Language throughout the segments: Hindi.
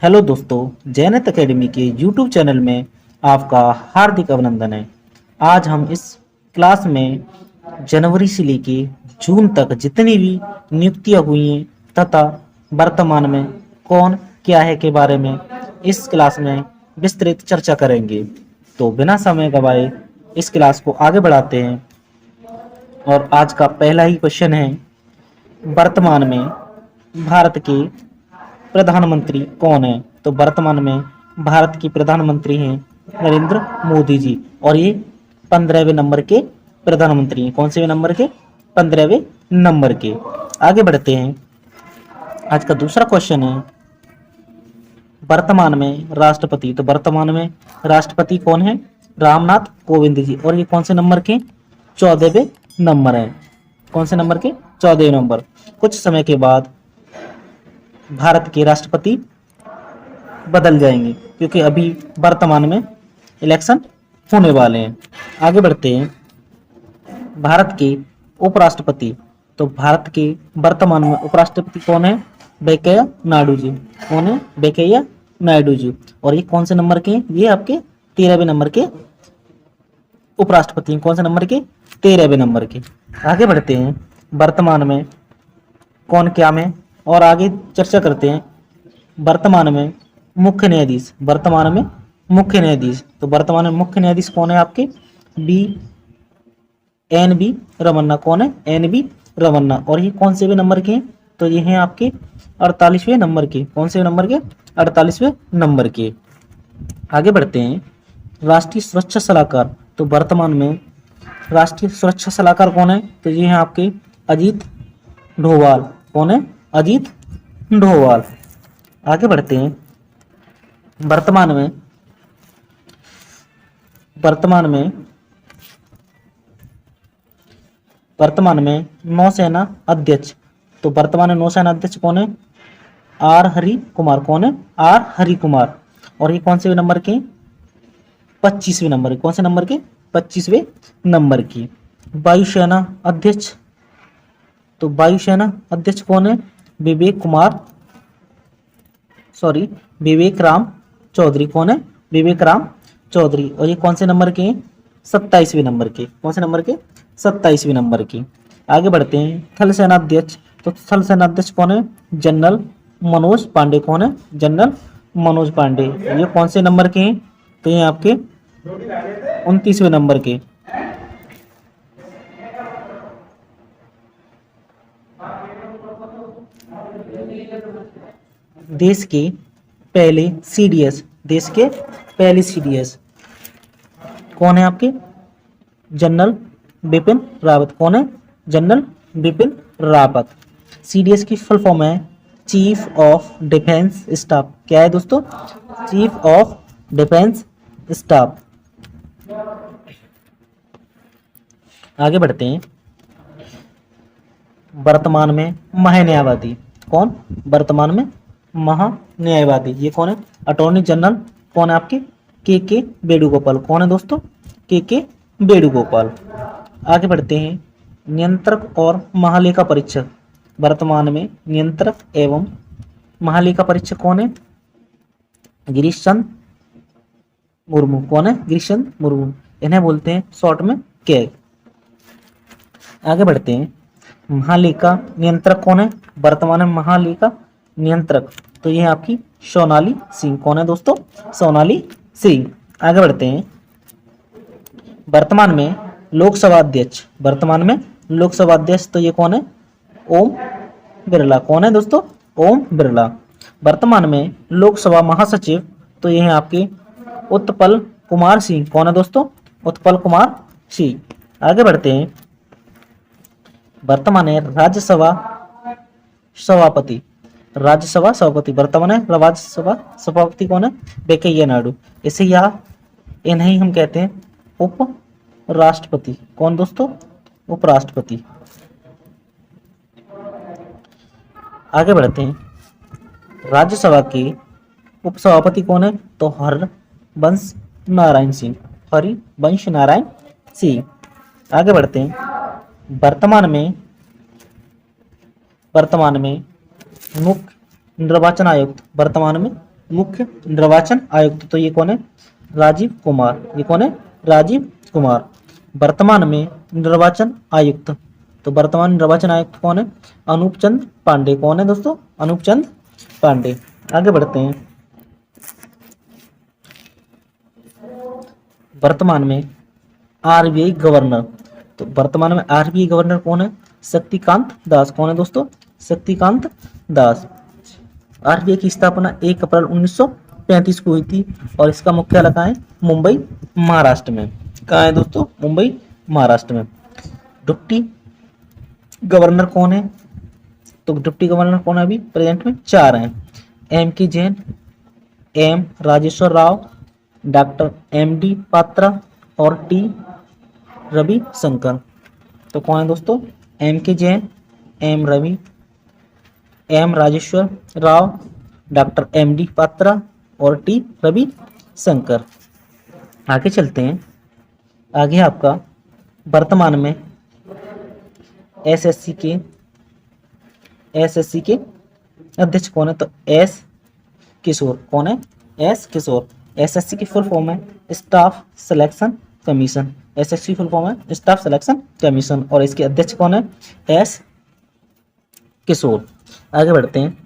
हेलो दोस्तों, जैनत एकेडमी के यूट्यूब चैनल में आपका हार्दिक अभिनंदन है। आज हम इस क्लास में जनवरी से लेके जून तक जितनी भी नियुक्तियां हुई हैं तथा वर्तमान में कौन क्या है के बारे में इस क्लास में विस्तृत चर्चा करेंगे। तो बिना समय गवाए इस क्लास को आगे बढ़ाते हैं और आज का पहला ही क्वेश्चन है, वर्तमान में भारत के प्रधानमंत्री कौन है? तो वर्तमान में भारत की प्रधानमंत्री हैं नरेंद्र मोदी जी और ये 15वें नंबर के प्रधानमंत्री हैं। कौन से नंबर के? 15वें नंबर के। आगे बढ़ते हैं। आज का दूसरा क्वेश्चन है, वर्तमान में राष्ट्रपति। तो वर्तमान में राष्ट्रपति कौन है? रामनाथ कोविंद जी और ये कौन से नंबर के? 14वें नंबर है। कौन से नंबर के? 14वें नंबर। कुछ समय के बाद भारत के राष्ट्रपति बदल जाएंगे क्योंकि अभी वर्तमान में इलेक्शन होने वाले हैं। आगे बढ़ते हैं। भारत के उपराष्ट्रपति। तो भारत के वर्तमान में उपराष्ट्रपति कौन है? वेंकैया नायडू जी। कौन है? वेंकैया नायडू जी और ये कौन से नंबर के? ये आपके 13वें नंबर के उपराष्ट्रपति हैं। कौन से नंबर के? 13वें नंबर के। आगे बढ़ते हैं। वर्तमान में कौन क्या में और आगे चर्चा करते हैं। वर्तमान में मुख्य न्यायाधीश। वर्तमान में मुख्य न्यायाधीश। तो वर्तमान में मुख्य न्यायाधीश कौन है आपके? N B Ramana. कौन है? एन बी रमन्ना और ये कौन से भी नंबर के हैं? तो ये हैं आपके 48वें नंबर के। कौन से नंबर के? 48वें नंबर के। आगे बढ़ते हैं। राष्ट्रीय सुरक्षा सलाहकार। तो वर्तमान में राष्ट्रीय सुरक्षा सलाहकार कौन है? तो ये हैं आपके अजीत डोभाल। कौन है? अजीत डोभाल। आगे बढ़ते हैं। वर्तमान में नौसेना अध्यक्ष। तो वर्तमान में नौसेना अध्यक्ष कौन है? आर हरि कुमार। कौन है? आर हरि कुमार और ये कौन से नंबर के? 25वें नंबर। कौन से नंबर के? 25वें नंबर की। वायुसेना अध्यक्ष। तो वायुसेना अध्यक्ष कौन है? विवेक राम चौधरी। कौन है? विवेक राम चौधरी और ये कौन से नंबर के हैं? 27वें नंबर के। कौन से नंबर के? 27वें नंबर की। आगे बढ़ते हैं। थल सेना अध्यक्ष। तो थल सेना अध्यक्ष कौन है? जनरल मनोज पांडे। कौन है? जनरल मनोज पांडे। ये कौन से नंबर के हैं? तो ये आपके 29वें नंबर के। देश के पहले सीडीएस। देश के पहले सीडीएस कौन है आपके? जनरल बिपिन रावत। कौन है? जनरल बिपिन रावत। सीडीएस की फुल फॉर्म है चीफ ऑफ डिफेंस स्टाफ। क्या है दोस्तों? Chief of defence staff. आगे बढ़ते हैं। वर्तमान में महान्यायवादी कौन? वर्तमान में महान्यायवादी ये कौन है? अटॉर्नी जनरल कौन है आपके? के वेणुगोपाल। कौन है दोस्तों? के वेणुगोपाल। आगे बढ़ते हैं। नियंत्रक और महालेखा परीक्षक। वर्तमान में नियंत्रक एवं महालेखा परीक्षक कौन है? गिरीश चंद्र मुर्मू। कौन है? गिरीश चंद्र मुर्मू। इन्हें बोलते हैं शॉर्ट में कैग। आगे बढ़ते हैं। महालेखा नियंत्रक कौन है? वर्तमान में महालेखा नियंत्रक तो ये है आपकी सोनाली सिंह। कौन है दोस्तों? सोनाली सिंह। आगे बढ़ते हैं। वर्तमान में लोकसभा अध्यक्ष। वर्तमान में लोकसभा अध्यक्ष तो ये कौन है? ओम बिरला। कौन है दोस्तों? ओम बिरला। वर्तमान में लोकसभा महासचिव तो ये है आपके उत्पल कुमार सिंह। कौन है दोस्तों? उत्पल कुमार सिंह। आगे बढ़ते हैं। वर्तमान में राज्यसभा सभापति। राज्यसभा सभापति वर्तमान है राज्यसभा सभापति कौन है? वेंकैया नायडू। इसे इन्हें हम कहते हैं उप राष्ट्रपति। कौन दोस्तों? उपराष्ट्रपति। आगे बढ़ते हैं। राज्यसभा के उपसभापति कौन है? तो हरिवंश नारायण सिंह। हरिवंश नारायण सिंह। आगे बढ़ते हैं। वर्तमान में मुख्य निर्वाचन आयुक्त। वर्तमान में मुख्य निर्वाचन आयुक्त, तो ये कौन है? राजीव कुमार। ये कौन है? राजीव कुमार। वर्तमान में निर्वाचन आयुक्त, तो वर्तमान निर्वाचन आयुक्त कौन है? अनूप चंद पांडे। कौन है दोस्तों? अनूप चंद पांडे। आगे बढ़ते हैं। वर्तमान में आरबीआई गवर्नर, तो वर्तमान में आरबीआई गवर्नर कौन है? शक्तिकांत दास। कौन है दोस्तों? शक्तिकांत दास। आरबीआई की स्थापना 1 अप्रैल 1935 को हुई थी और इसका मुख्यालय कहाँ है? मुंबई महाराष्ट्र में। कहाँ है दोस्तों? मुंबई महाराष्ट्र में। डिप्टी गवर्नर कौन है? तो डिप्टी गवर्नर कौन है? अभी प्रेजेंट में 4 हैं। M K Jain, M Rajeshwar Rao, doctor M D Patra और टी रवि शंकर। तो कौन है दोस्तों? M K Jain, M Rajeshwar Rao, doctor M D Patra और टी रवि शंकर। आगे चलते हैं। आगे आपका वर्तमान में एसएससी के अध्यक्ष कौन है? तो एस किशोर। कौन है? एस किशोर। एसएससी की फुल फॉर्म है staff selection commission. SSC full form है स्टाफ सिलेक्शन कमीशन और इसके अध्यक्ष कौन है? एस किशोर। आगे बढ़ते हैं।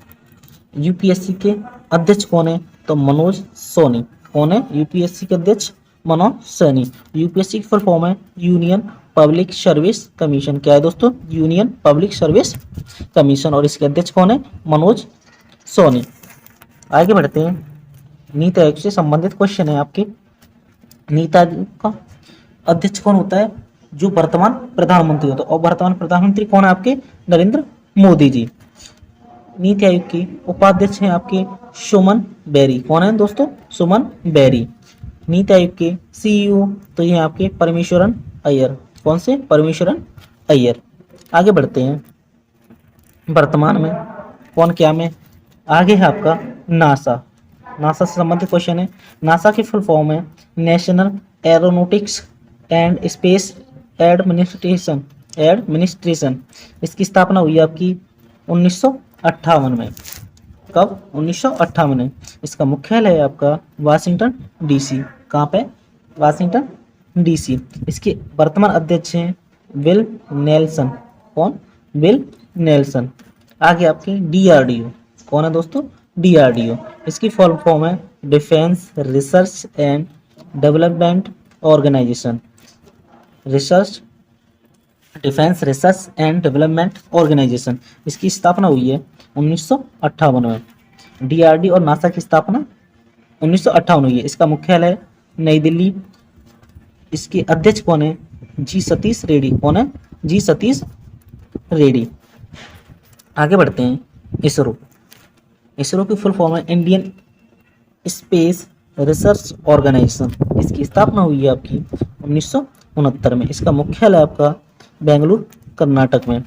यूपीएससी के अध्यक्ष कौन है? तो मनोज सोनी। कौन है? यूपीएससी के अध्यक्ष मनोज सोनी। यूपीएससी की फुल फॉर्म है यूनियन पब्लिक सर्विस कमीशन। क्या है दोस्तों? यूनियन पब्लिक सर्विस कमीशन और इसके अध्यक्ष कौन है? मनोज सोनी। आगे बढ़ते हैं। नीति आयोग से संबंधित क्वेश्चन है आपके। नीति आयोग का अध्यक्ष कौन होता है? जो वर्तमान प्रधानमंत्री होता है। और वर्तमान प्रधानमंत्री कौन है आपके? नरेंद्र मोदी जी। नीति आयोग के उपाध्यक्ष हैं आपके सुमन बेरी। कौन है दोस्तों? सुमन बेरी। नीति आयोग के सीईओ तो ये आपके परमेश्वरन अय्यर। कौन से? परमेश्वरन अय्यर। आगे बढ़ते हैं। वर्तमान में कौन क्या में? आगे है आपका नासा। नासा से संबंधित क्वेश्चन है। नासा की फुल फॉर्म है national aeronautics and space administration. इसकी स्थापना हुई आपकी 1958 में। कब? 1958 में। इसका मुख्यालय है आपका वाशिंगटन डीसी। कहाँ पे? Washington DC. इसके वर्तमान अध्यक्ष हैं विल नेल्सन। कौन? Will Nelson. आगे आपकी डीआरडीओ। कौन है दोस्तों? डीआरडीओ। इसकी फुल फॉर्म है defence research and development organisation. Defence research and development organisation. इसकी स्थापना हुई है 1958 में। डीआरडी और नासा की स्थापना 1958 हुई है। इसका मुख्यालय नई दिल्ली। इसके अध्यक्ष कौन है? जी सतीश रेड्डी। कौन है? जी सतीश रेड्डी। आगे बढ़ते हैं। इसरो। इसरो की फुल फॉर्म है इंडियन स्पेस रिसर्च ऑर्गेनाइजेशन। इसकी स्थापना हुई है आपकी 1969 में। इसका मुख्यालय आपका बेंगलुरु कर्नाटक में।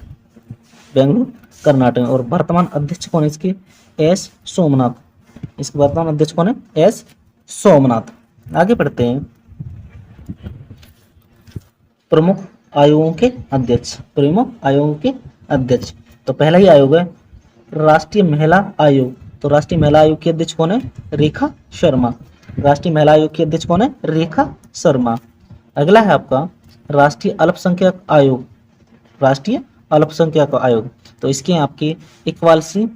बेंगलुरु कर्नाटक में। और वर्तमान अध्यक्ष कौन है इसके? एस सोमनाथ। इसके वर्तमान अध्यक्ष कौन है? एस सोमनाथ। आगे बढ़ते हैं। प्रमुख आयोगों के अध्यक्ष। प्रमुख आयोगों के अध्यक्ष तो पहला ही आयोग है राष्ट्रीय महिला आयोग। तो राष्ट्रीय महिला आयोग की अध्यक्ष कौन है? रेखा शर्मा। राष्ट्रीय महिला आयोग की अध्यक्ष कौन है? रेखा शर्मा। अगला है आपका राष्ट्रीय अल्पसंख्यक आयोग। राष्ट्रीय अल्पसंख्यक आयोग तो इसके आपके इकबाल सिंह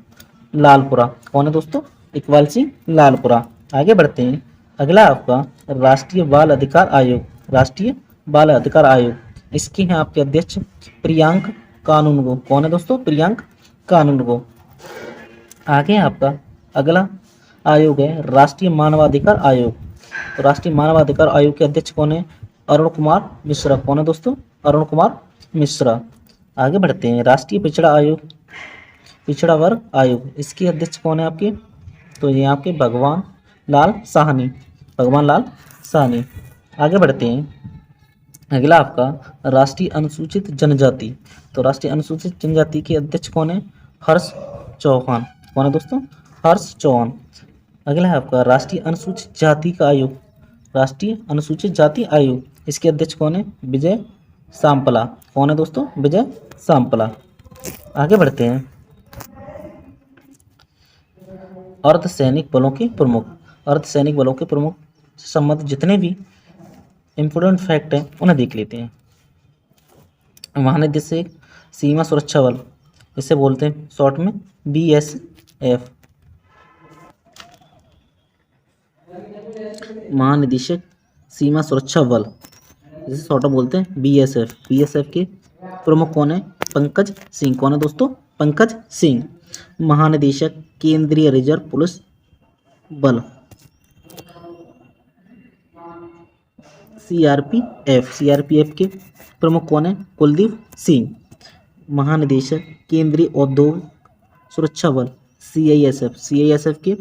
लालपुरा। कौन है दोस्तों? इकबाल सिंह लालपुरा। आगे बढ़ते हैं। अगला आपका राष्ट्रीय बाल अधिकार आयोग। राष्ट्रीय बाल अधिकार आयोग इसके हैं आपके अध्यक्ष प्रियांक कानूनगो। कौन है दोस्तों? प्रियांक कानूनगो। आगे आपका अगला आयोग है राष्ट्रीय मानवाधिकार आयोग। तो राष्ट्रीय मानवाधिकार आयोग के अध्यक्ष कौन है? अरुण कुमार मिश्रा। कौन है दोस्तों? अरुण कुमार मिश्रा। आगे बढ़ते हैं। राष्ट्रीय पिछड़ा आयोग, पिछड़ा वर्ग आयोग इसके अध्यक्ष कौन है आपके? तो ये आपके भगवान लाल साहनी। भगवान लाल साहनी। आगे बढ़ते हैं। अगला आपका राष्ट्रीय अनुसूचित जनजाति। तो राष्ट्रीय अनुसूचित जनजाति के अध्यक्ष कौन है? हर्ष चौहान। कौन है दोस्तों? हर्ष चौहान। अगला है आपका राष्ट्रीय अनुसूचित जाति का आयोग। राष्ट्रीय अनुसूचित जाति आयोग इसके अध्यक्ष कौन है? विजय सांपला। कौन है दोस्तों? विजय सांपला। आगे बढ़ते हैं। अर्धसैनिक बलों के प्रमुख। अर्धसैनिक बलों के प्रमुख से संबंधित जितने भी इंपोर्टेंट फैक्ट हैं उन्हें देख लेते हैं। महानिदेशक सीमा सुरक्षा बल, इसे बोलते हैं शॉर्ट में BSF। महानिदेशक सीमा सुरक्षा बल, इसे शॉर्ट में बोलते हैं BSF। BSF के प्रमुख कौन है? पंकज सिंह। कौन है दोस्तों? पंकज सिंह। महानिदेशक केंद्रीय रिजर्व पुलिस बल CRPF के प्रमुख कौन है? कुलदीप सिंह। महानिदेशक केंद्रीय औद्योगिक सुरक्षा बल CISF के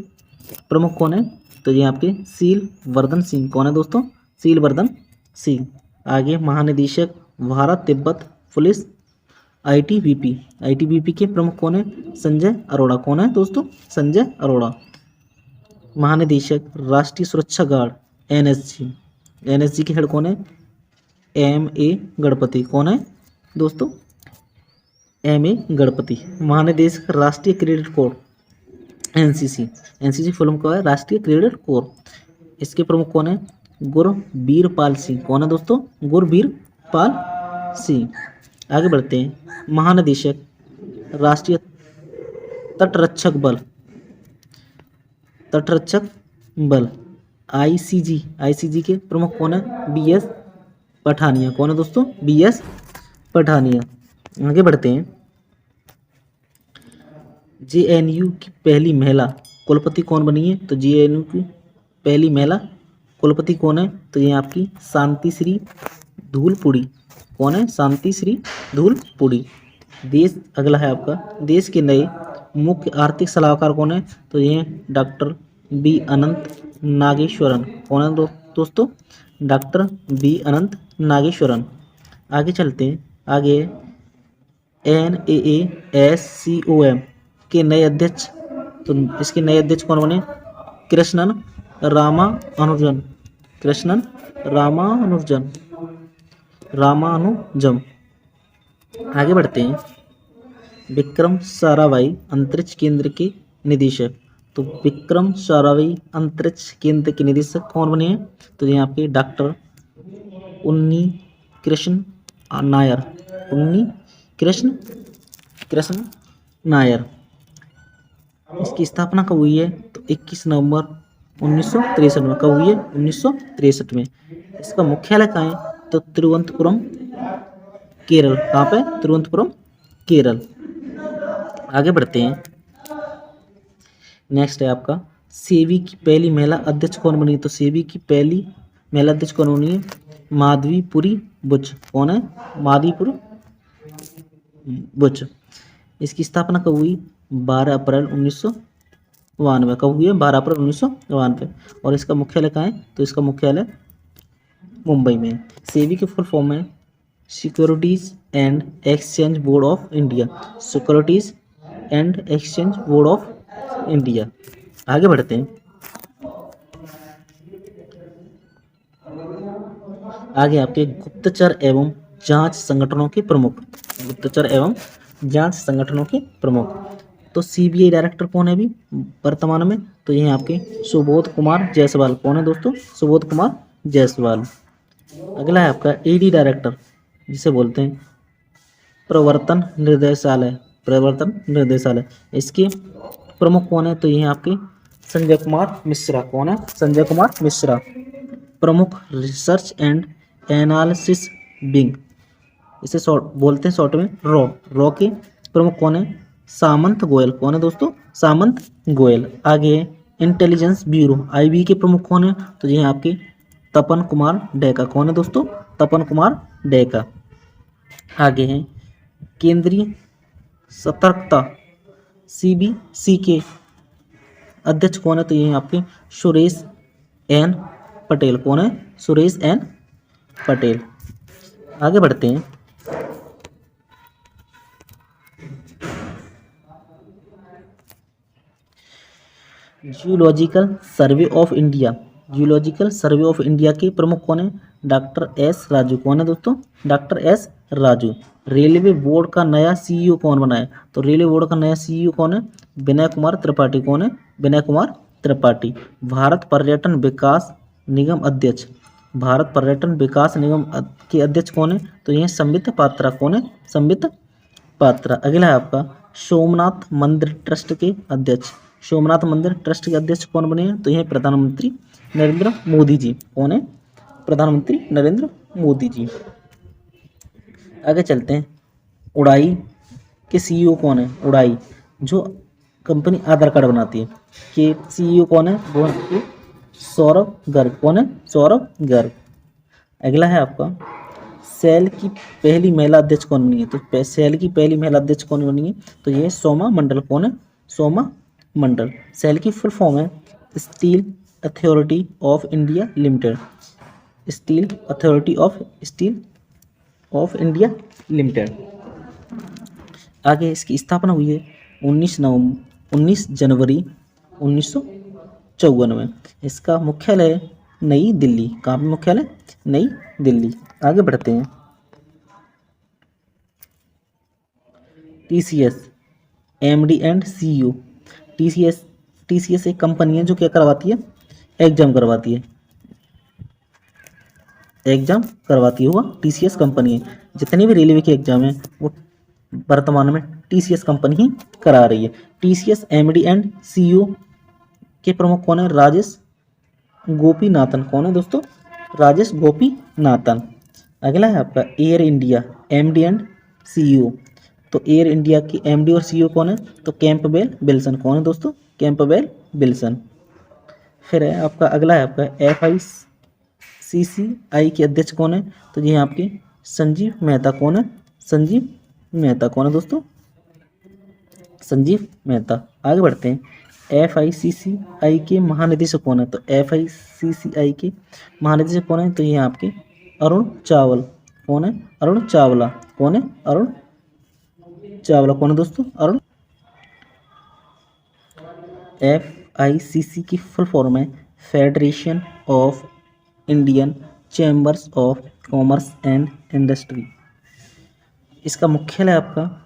प्रमुख कौन है? तो ये आपके शील वर्धन सिंह। कौन है दोस्तों? शील वर्धन सिंह। आगे महानिदेशक भारत तिब्बत पुलिस ITBP के प्रमुख कौन है? संजय अरोड़ा। कौन है दोस्तों? संजय अरोड़ा। महानिदेशक राष्ट्रीय सुरक्षा गार्ड NSG के हेड कौन है? MA गणपति। कौन है दोस्तों? MA गणपति। महानिदेशक राष्ट्रीय क्रेडिट कोर NCC फिल्म का है राष्ट्रीय क्रेडिट कोर, इसके प्रमुख कौन है? गुरबीरपाल सिंह। कौन है दोस्तों? गुरबीरपाल सिंह। आगे बढ़ते हैं। महानिदेशक राष्ट्रीय तटरक्षक बल ICG के प्रमुख कौन है? BS पठानिया। कौन है दोस्तों? BS पठानिया। आगे बढ़ते हैं। JNU की पहली महिला कुलपति कौन बनी है? तो JNU की पहली महिला कुलपति कौन है? तो ये आपकी शांति श्री धूलपुड़ी। कौन है? शांति श्री धूलपुड़ी। देश अगला है आपका, देश के नए मुख्य आर्थिक सलाहकार कौन है? तो ये डॉक्टर B अनंत नागेश्वरन। कौन है दोस्तों? डॉक्टर B अनंत नागेश्वरन। आगे चलते हैं। आगे NAASCOM के नए अध्यक्ष, तो इसके नए अध्यक्ष कौन बने? कृष्णन रामानुजम। आगे बढ़ते हैं। विक्रम साराभाई अंतरिक्ष केंद्र के निदेशक, तो विक्रम साराभाई अंतरिक्ष केंद्र के निदेशक कौन बने हैं? तो ये आपके डॉक्टर उन्नी कृष्ण नायर। इसकी स्थापना कब हुई है? तो 21 नवंबर 1963 में। कब हुई है? 1963 में। इसका मुख्यालय कहाँ है? तो तिरुवनंतपुरम केरल। कहाँ पे? तिरुवनंतपुरम केरल। आगे बढ़ते हैं। नेक्स्ट है आपका सेबी की पहली महिला अध्यक्ष कौन बनी? तो सेबी की पहली महिला अध्यक्ष कौन बनी है? माधवीपुरी बुच। कौन है? माधवीपुरी बुच। इसकी स्थापना कब हुई? 12 अप्रैल 1992। कब हुई है? 12 अप्रैल 1992। और इसका मुख्यालय कहाँ है? तो इसका मुख्यालय मुंबई में है। सेबी के फुल फॉर्म है securities and exchange board of India. Securities and exchange board of India. आगे बढ़ते हैं। आगे आपके गुप्तचर एवं जांच संगठनों के प्रमुख। तो CBI डायरेक्टर कौन है अभी वर्तमान में? तो ये आपके सुबोध कुमार जायसवाल। कौन है दोस्तों? सुबोध कुमार जायसवाल। अगला है आपका ED डायरेक्टर, जिसे बोलते हैं प्रवर्तन निर्देशालय। इसके प्रमुख कौन है? तो ये आपके संजय कुमार मिश्रा। कौन है? संजय कुमार मिश्रा। प्रमुख रिसर्च एंड एनालिसिस विंग, इसे बोलते हैं शॉर्ट में रॉ के प्रमुख कौन है? सामंत गोयल। कौन है दोस्तों? सामंत गोयल। आगे इंटेलिजेंस ब्यूरो IB के प्रमुख कौन है? तो ये आपके तपन कुमार डेका। कौन है दोस्तों? तपन कुमार डेका। आगे हैं केंद्रीय सतर्कता CBC के अध्यक्ष कौन है? तो ये आपके सुरेश N पटेल। कौन है? सुरेश N पटेल। आगे बढ़ते हैं। जियोलॉजिकल सर्वे ऑफ इंडिया के प्रमुख कौन है? Doctor S Raju. कौन है दोस्तों? Doctor S Raju. Railway board का नया CEO कौन बना है? तो रेलवे बोर्ड का नया CEO कौन है? विनय कुमार त्रिपाठी। कौन है? विनय कुमार त्रिपाठी। भारत पर्यटन विकास निगम अध्यक्ष, भारत पर्यटन विकास निगम के अध्यक्ष कौन है? तो ये संबित पात्रा। कौन है? संबित पात्रा। अगला है आपका सोमनाथ मंदिर ट्रस्ट के अध्यक्ष, सोमनाथ मंदिर ट्रस्ट के अध्यक्ष कौन बने हैं? तो ये प्रधानमंत्री नरेंद्र मोदी जी। कौन है? प्रधानमंत्री नरेंद्र मोदी जी। आगे चलते हैं, उड़ाई के सीईओ कौन है? उड़ाई जो कंपनी आधार कार्ड बनाती है कि सीईओ कौन है? वो है सौरभ गर्ग। कौन है? सौरभ गर्ग। अगला है आपका सेल की पहली महिला अध्यक्ष कौन बनी है? तो सेल की पहली महिला अध्यक्ष कौन बनी है? तो ये सोमा मंडल। कौन है? सोमा मंडल। सेल की फुल फॉर्म है steel authority of India limited, steel authority of India limited. आगे इसकी स्थापना हुई है 19 जनवरी 1954 में। इसका मुख्यालय है नई दिल्ली। कहाँ पे मुख्यालय? नई दिल्ली। आगे बढ़ते हैं, TCS MD and CEO. TCS एक कंपनी है जो क्या करवाती है? एग्जाम करवाती है, एग्जाम करवाती है। हुआ टीसीएस कंपनी है। जितने भी रेलवे के एग्जाम है वो वर्तमान में टीसीएस कंपनी ही करा रही है। टीसीएस एमडी एंड सीईओ के प्रमुख कौन है? राजेश गोपीनाथन। कौन है दोस्तों? राजेश गोपीनाथन। अगला है आपका air India MD and CEO. तो एयर इंडिया की एमडी और सीईओ कौन है? तो कैंपबेल विल्सन। कौन है दोस्तों? Campbell Wilson. फिर है आपका अगला है आपका FICCI के अध्यक्ष कौन है? तो ये आपके संजीव मेहता। कौन है? संजीव मेहता। कौन है दोस्तों? संजीव मेहता। आगे बढ़ते हैं, FICCI के महानिदेशक कौन है? तो FICCI के महानिदेशक कौन है? तो ये आपके अरुण चावल। कौन है? अरुण चावला। कौन है? अरुण चावला। कौन है दोस्तों? अरुण। FICC की फुल फॉर्म है federation of Indian chambers of commerce and industry. इसका मुख्यालय आपका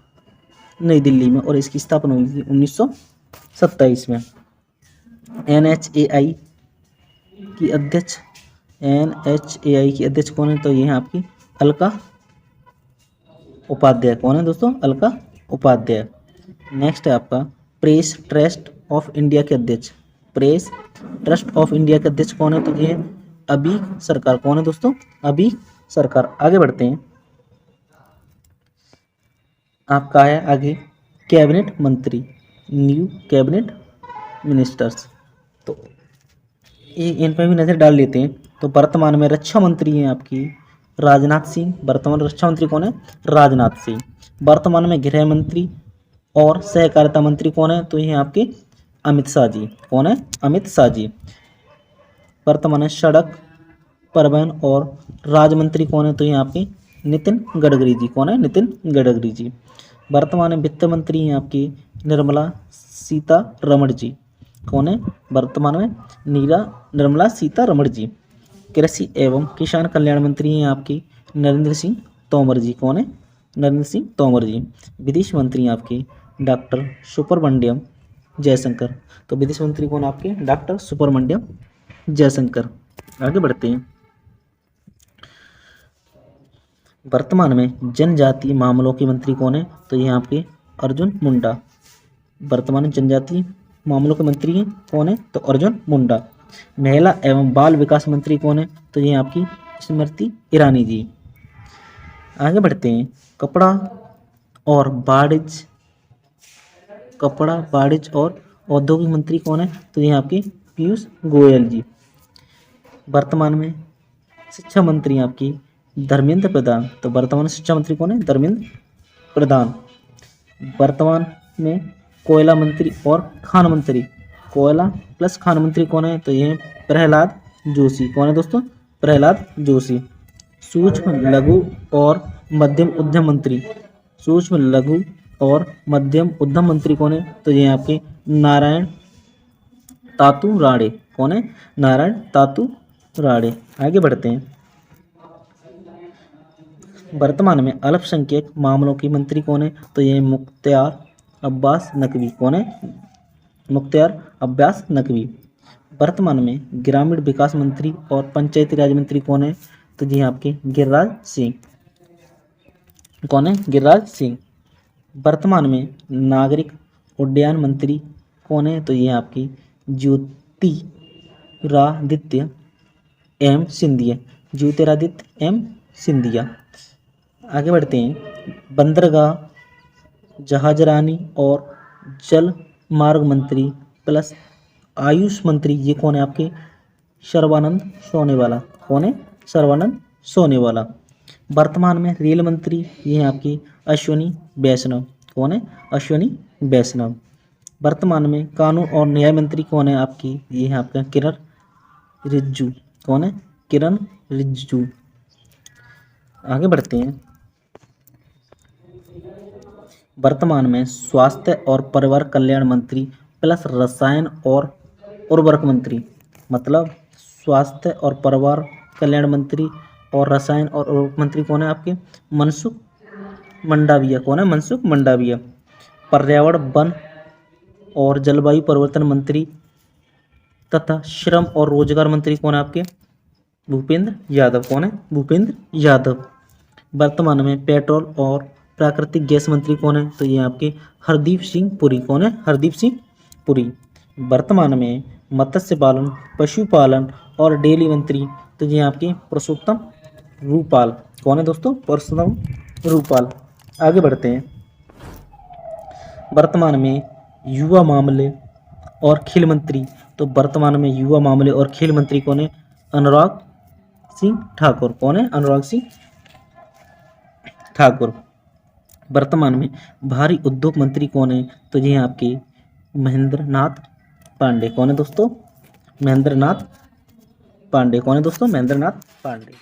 नई दिल्ली में और इसकी स्थापना हुई थी 1927 में। NHAI की अध्यक्ष कौन है? तो ये है आपकी अलका उपाध्याय। कौन है दोस्तों? अलका उपाध्याय। नेक्स्ट है आपका प्रेस ट्रस्ट ऑफ इंडिया के अध्यक्ष, प्रेस ट्रस्ट ऑफ इंडिया के अध्यक्ष कौन है? तो ये अभी सरकार। कौन है दोस्तों? अभी सरकार। आगे बढ़ते हैं, आपका है आगे कैबिनेट मंत्री, न्यू कैबिनेट मिनिस्टर्स। तो इन पर भी नज़र डाल लेते हैं। तो वर्तमान में रक्षा मंत्री हैं आपकी राजनाथ सिंह। वर्तमान रक्षा मंत्री कौन है? राजनाथ सिंह। वर्तमान में गृह मंत्री और सहकारिता मंत्री कौन है? तो ये आपके अमित शाह जी। कौन है? अमित शाह जी। वर्तमान में सड़क परिवहन और राज्य मंत्री कौन है? तो ये आपके नितिन गडकरी जी। कौन है? नितिन गडकरी जी। वर्तमान में वित्त मंत्री हैं आपकी निर्मला सीतारमण जी। कौन है? वर्तमान में निर्मला सीतारमण जी। कृषि एवं किसान कल्याण मंत्री हैं आपकी नरेंद्र सिंह तोमर जी। कौन है? नरेंद्र सिंह तोमर जी। विदेश मंत्री हैं आपके डॉक्टर सुब्रमण्यम जयशंकर। तो विदेश मंत्री कौन आपके? डॉक्टर सुब्रमण्यम जयशंकर। आगे बढ़ते हैं, वर्तमान में जनजातीय मामलों के मंत्री कौन है? तो ये आपके अर्जुन मुंडा। वर्तमान में जनजातीय मामलों के मंत्री हैं कौन है? तो अर्जुन मुंडा। महिला एवं बाल विकास मंत्री कौन है? तो ये आपकी स्मृति ईरानी जी। आगे बढ़ते हैं, कपड़ा वाणिज्य और औद्योगिक मंत्री कौन है? तो ये आपके पीयूष गोयल जी। वर्तमान में शिक्षा मंत्री आपकी धर्मेंद्र प्रधान। तो वर्तमान शिक्षा मंत्री कौन है? धर्मेंद्र प्रधान। वर्तमान में कोयला मंत्री और खान मंत्री, कोयला प्लस खान मंत्री कौन है? तो ये प्रहलाद जोशी। कौन है दोस्तों? प्रहलाद जोशी। सूक्ष्म लघु और मध्यम उद्यम मंत्री, सूक्ष्म लघु और मध्यम उद्यम मंत्री कौन है? तो ये आपके नारायण तातू राणे। कौन है? नारायण तातू राणे। आगे बढ़ते हैं, वर्तमान में अल्पसंख्यक मामलों के मंत्री कौन है? तो ये मुख्तार अब्बास नकवी। कौन है? मुख्तार अब्बास नकवी। वर्तमान में ग्रामीण विकास मंत्री और पंचायती राज मंत्री कौन है? तो जी आपके गिरिराज सिंह। कौन है? गिरिराज सिंह। वर्तमान में नागरिक उड्डयन मंत्री कौन है? तो ये आपकी ज्योतिरादित्य एम सिंधिया। ज्योतिरादित्य एम सिंधिया। आगे बढ़ते हैं। बंदरगाह, जहाजरानी और जल मार्ग मंत्री प्लस आयुष मंत्री ये कौन है आपके? सर्बानंद सोनेवाला। कौन है? सर्बानंद सोनेवाला। वर्तमान में रेल मंत्री ये हैं आपकी अश्विनी वैष्णव। कौन है? अश्विनी वैष्णव। वर्तमान में कानून और न्याय मंत्री कौन है आपकी? ये है आपका किरण रिजिजू। कौन है? किरण रिजिजू। आगे बढ़ते हैं। वर्तमान में स्वास्थ्य और परिवार कल्याण मंत्री प्लस रसायन और उर्वरक मंत्री, मतलब स्वास्थ्य और परिवार कल्याण मंत्री और रसायन और उर्वरक मंत्री कौन है आपके? मनसुख मंडाविया। कौन है? मनसुख मंडाविया। पर्यावरण, वन और जलवायु परिवर्तन मंत्री तथा श्रम और रोजगार मंत्री कौन है आपके? भूपेंद्र यादव। कौन है? भूपेंद्र यादव। वर्तमान में पेट्रोल और प्राकृतिक गैस मंत्री कौन है? तो ये आपके हरदीप सिंह पुरी। कौन है? हरदीप सिंह पुरी। वर्तमान में मत्स्य पालन, पशुपालन और डेयरी मंत्री तो ये आपके पुरुषोत्तम रूपाल। कौन है दोस्तों? पुरुषोत्तम रूपाल। आगे बढ़ते हैं। वर्तमान में युवा मामले और खेल मंत्री, तो वर्तमान में युवा मामले और खेल मंत्री कौन है? अनुराग सिंह ठाकुर। कौन है? अनुराग सिंह ठाकुर। वर्तमान में भारी उद्योग मंत्री कौन है? तो ये आपके महेंद्र नाथ पांडे। कौन है दोस्तों? महेंद्र नाथ पांडे। कौन है दोस्तों? महेंद्र नाथ पांडे।